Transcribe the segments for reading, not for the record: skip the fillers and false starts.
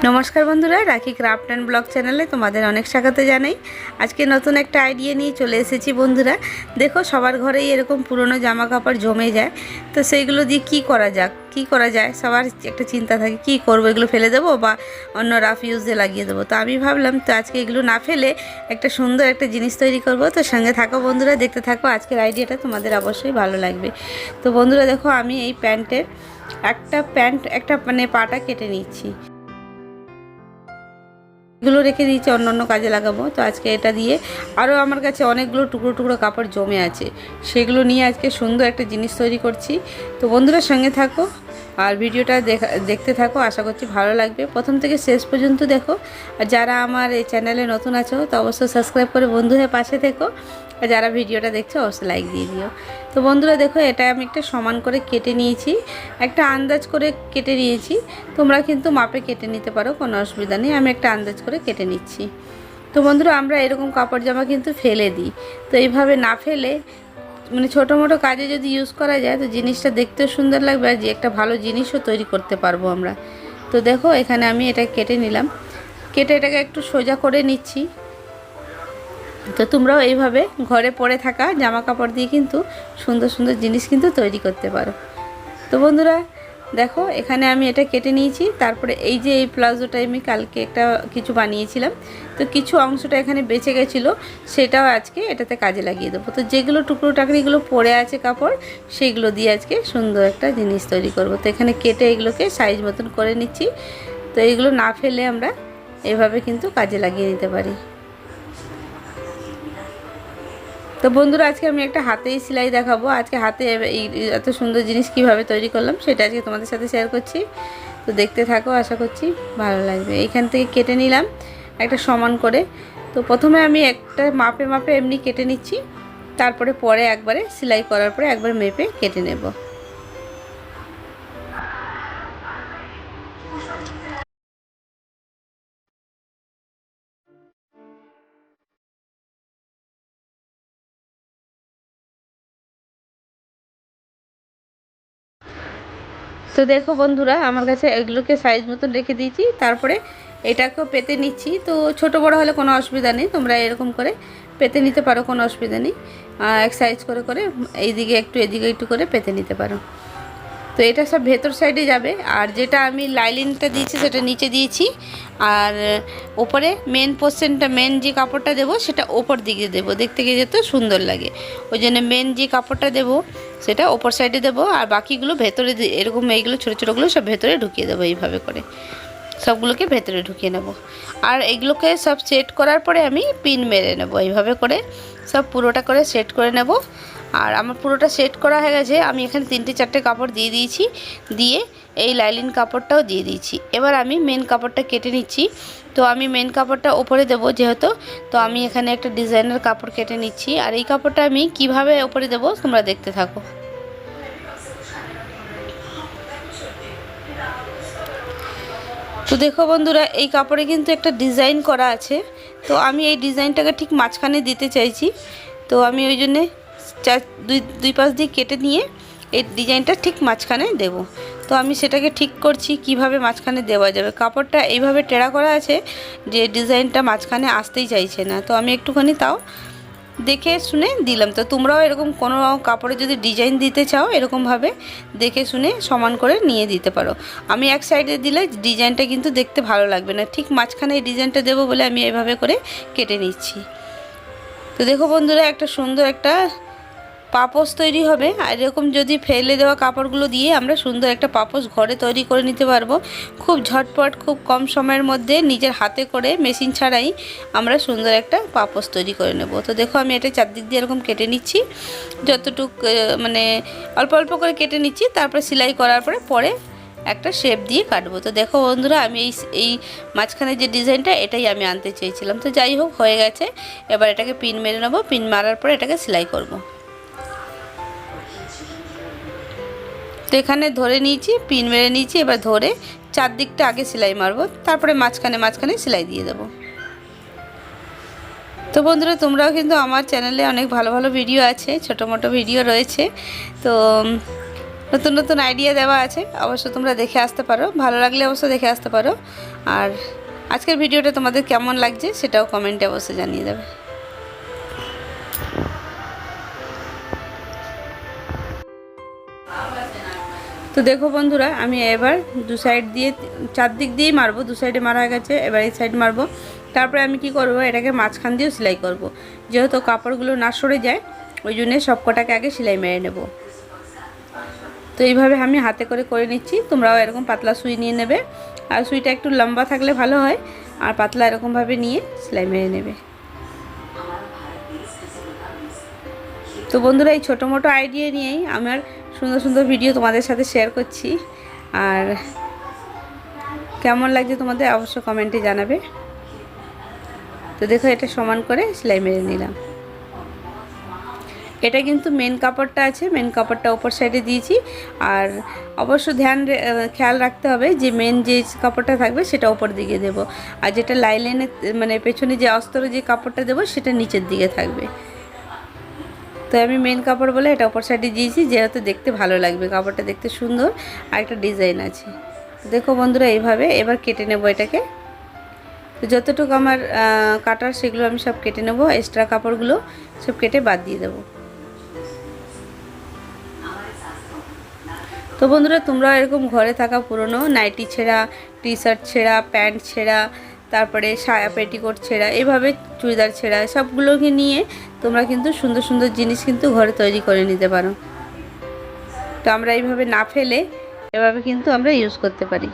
নমস্কার বন্ধুরা, রাখি ক্রাফট অ্যান্ড ব্লগ চ্যানেলে তোমাদের অনেক স্বাগত জানাই। আজকে নতুন একটা আইডিয়া নিয়ে চলে এসেছি বন্ধুরা। দেখো, সবার ঘরেই এরকম পুরনো জামা কাপড় জমে যায়, তো সেইগুলো দিয়ে কী করা যায় সবার একটা চিন্তা থাকে, কি করব, এগুলো ফেলে দেবো বা অন্য রাফ ইউজে লাগিয়ে দেবো। তো আমি ভাবলাম তো আজকে এগুলো না ফেলে একটা সুন্দর একটা জিনিস তৈরি করব। তো সঙ্গে থাকো বন্ধুরা, দেখতে থাকো। আজকের আইডিয়াটা তোমাদের অবশ্যই ভালো লাগবে। তো বন্ধুরা দেখো, আমি এই প্যান্টের একটা পাটা কেটে নিচ্ছি। এগুলো রেখে দিয়েছি, অন্য কাজে লাগাবো। তো আজকে এটা দিয়ে আরও আমার কাছে অনেকগুলো টুকরো টুকরো কাপড় জমে আছে, সেগুলো নিয়ে আজকে সুন্দর একটা জিনিস তৈরি করছি। তো বন্ধুরা সঙ্গে থাকো আর ভিডিওটা দেখতে থাকো, আশা করছি ভালো লাগবে। প্রথম থেকে শেষ পর্যন্ত দেখো। আর যারা আমার এই চ্যানেলে নতুন আছো তো অবশ্যই সাবস্ক্রাইব করে বন্ধু হয়ে পাশে থেকো, আর যারা ভিডিওটা দেখছো অবশ্যই লাইক দিয়ে দিও। তো বন্ধুরা দেখো, এটা আমি একটা সমান করে কেটে নিয়েছি, একটা আন্দাজ করে কেটে নিয়েছি। তোমরা কিন্তু মাপে কেটে নিতে পারো, কোনো অসুবিধা নেই। আমি একটা আন্দাজ করে কেটে নিচ্ছি। তো বন্ধুরা, আমরা এরকম কাপড় জামা কিন্তু ফেলে দিই, তো এইভাবে না ফেলে ছোটো মোটো কাজে যদি ইউজ করা যায় তো জিনিসটা দেখতেও সুন্দর লাগবে, আর যে একটা ভালো জিনিসও তৈরি করতে পারবো আমরা। তো দেখো, এখানে আমি এটা কেটে নিলাম, কেটে এটাকে একটু সোজা করে নিচ্ছি। তো তোমরাও এইভাবে ঘরে পরে থাকা জামা কাপড় দিয়ে কিন্তু সুন্দর সুন্দর জিনিস কিন্তু তৈরি করতে পারো। তো বন্ধুরা দেখো, এখানে আমি এটা কেটে নিয়েছি। তারপরে এই যে এই প্লাজোটা আমি কালকে একটা কিছু বানিয়েছিলাম, তো কিছু অংশটা এখানে বেঁচে গেছিলো, সেটাও আজকে এটাতে কাজে লাগিয়ে দেবো। তো যেগুলো টুকরো টাকরিগুলো পড়ে আছে কাপড়, সেগুলো দিয়ে আজকে সুন্দর একটা জিনিস তৈরি করব। তো এখানে কেটে এগুলোকে সাইজ মতন করে নিচ্ছি। তো এইগুলো না ফেলে আমরা এভাবে কিন্তু কাজে লাগিয়ে নিতে পারি। তো বন্ধুরা, আজকে আমি একটা হাতেই সেলাই দেখাবো। আজকে হাতে এই এত সুন্দর জিনিস কিভাবে তৈরি করলাম সেটা আজকে তোমাদের সাথে শেয়ার করছি। তো দেখতে থাকো, আশা করছি ভালো লাগবে। এইখান থেকে কেটে নিলাম একটা সমান করে। তো প্রথমে আমি একটা মাপে মাপে এমনি কেটে নিচ্ছি, তারপরে পরে একবারে সেলাই করার পরে একবার মেপে কেটে নেব। তো দেখো বন্ধুরা, আমার কাছে এগুলোকে সাইজ মতন রেখে দিয়েছি, তারপরে এটাকেও পেতে নিচ্ছি। তো ছোট বড় হলে কোনো অসুবিধা নেই, তোমরা এরকম করে পেতে নিতে পারো, কোনো অসুবিধা নেই। এক সাইজ করে করে এইদিকে একটু এদিকে একটু করে পেতে নিতে পারো। তো এটা সব ভেতর সাইডে যাবে, আর যেটা আমি লাইলিনটা দিয়েছি সেটা নিচে দিয়েছি, আর ওপরে মেন পোর্শনটা, মেন যে কাপড়টা দেবো সেটা ওপর দিকে দেবো, দেখতে গিয়ে যেতে সুন্দর লাগে। ওই জন্য মেন যে কাপড়টা দেবো সেটা ওপর সাইডে দেবো, আর বাকিগুলো ভেতরে এরকম এইগুলো ছোটো ছোটোগুলো সব ভেতরে ঢুকিয়ে দেবো। এইভাবে করে সবগুলোকে ভেতরে ঢুকিয়ে নেব। আর এগুলোকে সব সেট করার পরে আমি পিন মেরে নেব। এইভাবে করে সব পুরোটা করে সেট করে নেব। আর আমার পুরোটা সেট করা হয়ে গেছে। আমি এখানে 3-4টে কাপড় দিয়ে দিয়েছি, দিয়ে এই লাইলিন কাপড়টাও দিয়ে দিয়েছি। এবার আমি মেন কাপড়টা কেটে নিচ্ছি। তো আমি মেন কাপড়টা ওপরে দেবো যেহেতু, তো আমি এখানে একটা ডিজাইনের কাপড় কেটে নিচ্ছি। আর এই কাপড়টা আমি কিভাবে ওপরে দেবো তোমরা দেখতে থাকো। তো দেখো বন্ধুরা, এই কাপড়ে কিন্তু একটা ডিজাইন করা আছে, তো আমি এই ডিজাইনটাকে ঠিক মাঝখানে দিতে চাইছি। তো আমি ওই জন্যে দুই পাশ দিয়ে কেটে নিয়ে এই ডিজাইনটা ঠিক মাঝখানে দেব। তো আমি সেটাকে ঠিক করছি কিভাবে মাঝখানে দেওয়া যাবে। কাপড়টা এইভাবে টেড়া করা আছে যে ডিজাইনটা মাঝখানে আসতেই চাইছে না, তো আমি একটুখানি তাও দেখে শুনে দিলাম। তো তোমরাও এরকম কোনো কাপড়ে যদি ডিজাইন দিতে চাও এরকমভাবে দেখে শুনে সমান করে নিয়ে দিতে পারো। আমি এক সাইডে দিলে ডিজাইনটা কিন্তু দেখতে ভালো লাগবে না, ঠিক মাঝখানে এই ডিজাইনটা দেবো বলে আমি এভাবে করে কেটে নিচ্ছি। তো দেখো বন্ধুরা, একটা সুন্দর একটা পাপোশ তৈরি হবে। আর এরকম যদি ফেলে দেওয়া কাপড়গুলো দিয়ে আমরা সুন্দর একটা পাপোশ ঘরে তৈরি করে নিতে পারবো, খুব ঝটপট, খুব কম সময়ের মধ্যে, নিজের হাতে করে, মেশিন ছাড়াই আমরা সুন্দর একটা পাপোশ তৈরি করে নেব। তো দেখো, আমি এটা চারদিক দিয়ে এরকম কেটে নিচ্ছি, যতটুক অল্প অল্প করে কেটে নিচ্ছি। তারপরে সেলাই করার পরে একটা শেপ দিয়ে কাটবো। তো দেখো বন্ধুরা, আমি এই মাঝখানে যে ডিজাইনটা এটাই আমি আনতে চেয়েছিলাম। তো যাই হোক, হয়ে গেছে। এবার এটাকে পিন মেরে নেবো, পিন মারার পরে এটাকে সেলাই করব। তো এখানে ধরে নিয়েছি, পিন মেরে নিয়েছি। এবার ধরে চারদিকটা আগে সেলাই মারবো, তারপরে মাঝখানে মাঝখানে সেলাই দিয়ে দেবো। তো বন্ধুরা, তোমরাও কিন্তু আমার চ্যানেলে অনেক ভালো ভালো ভিডিও আছে, ছোটো মোটো ভিডিও রয়েছে। তো নতুন নতুন আইডিয়া দেওয়া আছে, অবশ্য তোমরা দেখে আসতে পারো, ভালো লাগলে অবশ্য দেখে আসতে পারো। আর আজকের ভিডিওটা তোমাদের কেমন লাগছে সেটাও কমেন্টে অবশ্যই জানিয়ে দেবে। তো দেখো বন্ধুরা, আমি এবার দু সাইড দিয়ে চারদিক দিয়েই মারবো, দু সাইডে মারা হয়ে গেছে, এবার এই সাইড মারবো। তারপরে আমি কি করব, এটাকে মাঝখান দিয়েও সেলাই করব, যেহেতু কাপড়গুলো না সরে যায় ওই জন্যে সব কটাকে আগে সেলাই মেরে নেব। তো এইভাবে আমি হাতে করে নিচ্ছি, তোমরাও এরকম পাতলা সুই নিয়ে নেবে, আর সুইটা একটু লম্বা থাকলে ভালো হয়, আর পাতলা এরকমভাবে নিয়ে সেলাই মেরে নেবে। তো বন্ধুরা, এই ছোটো মোটো আইডিয়া নিয়েই আমার সুন্দর সুন্দর ভিডিও তোমাদের সাথে শেয়ার করছি, আর কেমন লাগছে তোমাদের অবশ্য কমেন্টে জানাবে। তো দেখো, এটা সমান করে সেলাই মেরে নিলাম। এটা কিন্তু মেন কাপড়টা আছে, মেন কাপড়টা ওপর সাইডে দিয়েছি, আর অবশ্য খেয়াল রাখতে হবে যে মেন যে কাপড়টা থাকবে সেটা ওপর দিকে দেব, আর যেটা লাইনের মানে পেছনে যে অস্তরে যে কাপড়টা দেবো সেটা নিচের দিকে থাকবে। তো আমি মেন কাপড় বলে এটা ওপর সাইডে দিয়েছি, যেহেতু দেখতে ভালো লাগবে, কাপড়টা দেখতে সুন্দর আর একটা ডিজাইন আছে। দেখো বন্ধুরা, এইভাবে এবার কেটে নেব এটাকে। তো যতটুকু আমার কাটার সেগুলো আমি সব কেটে নেব, এক্সট্রা কাপড়গুলো সব কেটে বাদ দিয়ে দেব। তো বন্ধুরা, তোমরাও এরকম ঘরে থাকা পুরনো নাইটি ছেঁড়া, টি শার্ট ছেঁড়া, প্যান্ট ছেঁড়া, তারপরে সায়া পেটিকোট ছেঁড়া, এইভাবে চুড়িদার ছেঁড়া, সবগুলোকে নিয়ে তোমরা কিন্তু সুন্দর সুন্দর জিনিস কিন্তু ঘরে তৈরি করে নিতে পারো। তো আমরা এইভাবে না ফেলে এভাবে কিন্তু আমরা ইউজ করতে পারি।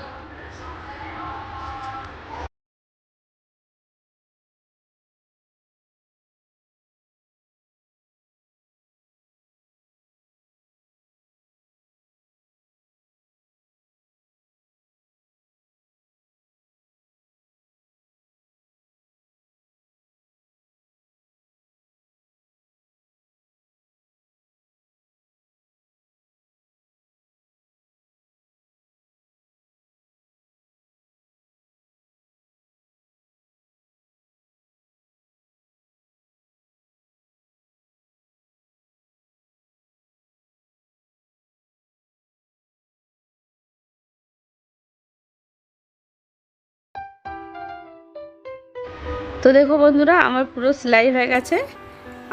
তো দেখো বন্ধুরা, আমার পুরো সেলাই হয়ে গেছে,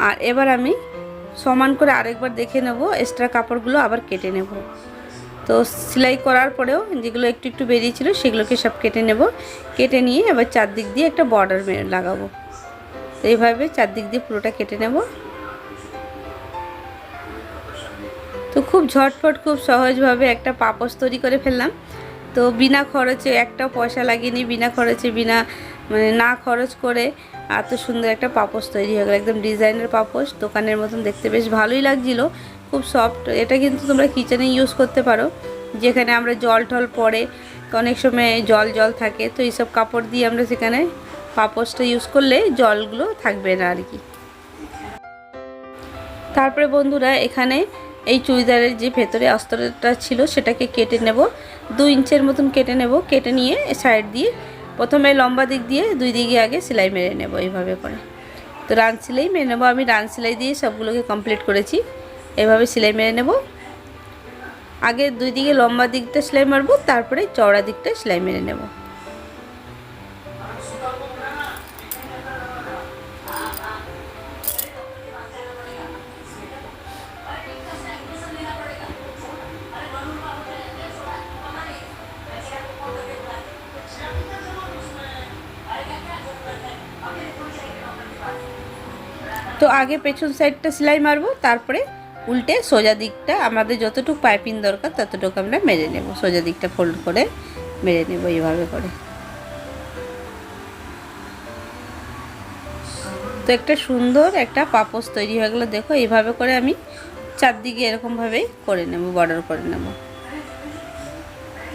আর এবার আমি সমান করে আরেকবার দেখে নেব, এক্সট্রা কাপড়গুলো আবার কেটে নেব। তো সেলাই করার পরেও যেগুলো একটু একটু বেরিয়েছিল সেগুলোকে সব কেটে নেব, কেটে নিয়ে এবার চারদিক দিয়ে একটা বর্ডার লাগাবো। তো এইভাবে চারদিক দিয়ে পুরোটা কেটে নেব। তো খুব ঝটফট খুব সহজভাবে একটা পাপোশ তৈরি করে ফেললাম। তো বিনা খরচে, একটা পয়সা লাগিয়ে বিনা খরচে, না খরচ করে এত সুন্দর একটা পাপোশ তৈরি হয়ে গেল, একদম ডিজাইনের পাপোশ, দোকানের মতন দেখতে বেশ ভালোই লাগছিল, খুব সফট। এটা কিন্তু তোমরা কিচেনে ইউজ করতে পারো, যেখানে আমরা জল টল পড়ে, তো অনেক সময় জল জল থাকে, তো এইসব কাপড় দিয়ে আমরা সেখানে পাপোশটা ইউজ করলে জলগুলো থাকবে না আর কি। তারপরে বন্ধুরা, এখানে এই চুড়িদারের যে ভেতরে অস্তরটা ছিল সেটাকে কেটে নেব, 2 ইঞ্চের মতন কেটে নেব। কেটে নিয়ে সাইড দিয়ে প্রথমে লম্বা দিক দিয়ে 2 দিকে আগে সেলাই মেরে নেব এইভাবে করে। তো রান সেলাই মেরে নেব, আমি রান সেলাই দিয়ে সবগুলোকে কমপ্লিট করেছি। এভাবে সেলাই মেরে নেব, আগে 2 দিকে লম্বা দিকটা সেলাই মারবো, তারপরে চওড়া দিকটা সেলাই মেরে নেব। তো আগে পেছন সাইডটা সেলাই মারবো, তারপরে উল্টে সোজা দিকটা আমাদের যতটুকু পাইপিং দরকার ততটুকু আমরা মেরে নেব, সোজা দিকটা ফোল্ড করে মেরে নেব এইভাবে করে। তো একটা সুন্দর একটা পাপোশ তৈরি হয়ে গেলো। দেখো, এইভাবে করে আমি চারদিকে এরকমভাবেই করে নেব, বর্ডার করে নেব।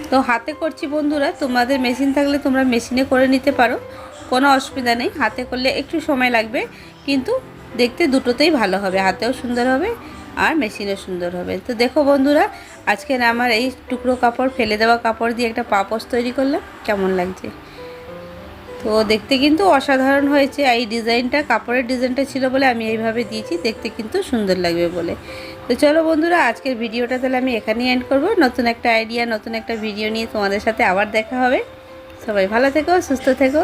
তো হাতে করছি বন্ধুরা, তোমাদের মেশিন থাকলে তোমরা মেশিনে করে নিতে পারো, কোনো অসুবিধা নেই। হাতে করলে একটু সময় লাগবে, কিন্তু দেখতে দুটোতেই ভালো হবে, হাতেও সুন্দর হবে আর মেশিনও সুন্দর হবে। তো দেখো বন্ধুরা, আজকে আমার এই টুকরো কাপড়, ফেলে দেওয়া কাপড় দিয়ে একটা পাপোশ তৈরি করলাম, কেমন লাগছে? তো দেখতে কিন্তু অসাধারণ হয়েছে। এই ডিজাইনটা, কাপড়ের ডিজাইনটা ছিল বলে আমি এইভাবে দিয়েছি, দেখতে কিন্তু সুন্দর লাগবে বলে। তো চলো বন্ধুরা, আজকের ভিডিওটা তাহলে আমি এখানেই এন্ড করব। নতুন একটা আইডিয়া, নতুন একটা ভিডিও নিয়ে তোমাদের সাথে আবার দেখা হবে। সবাই ভালো থেকো, সুস্থ থেকো।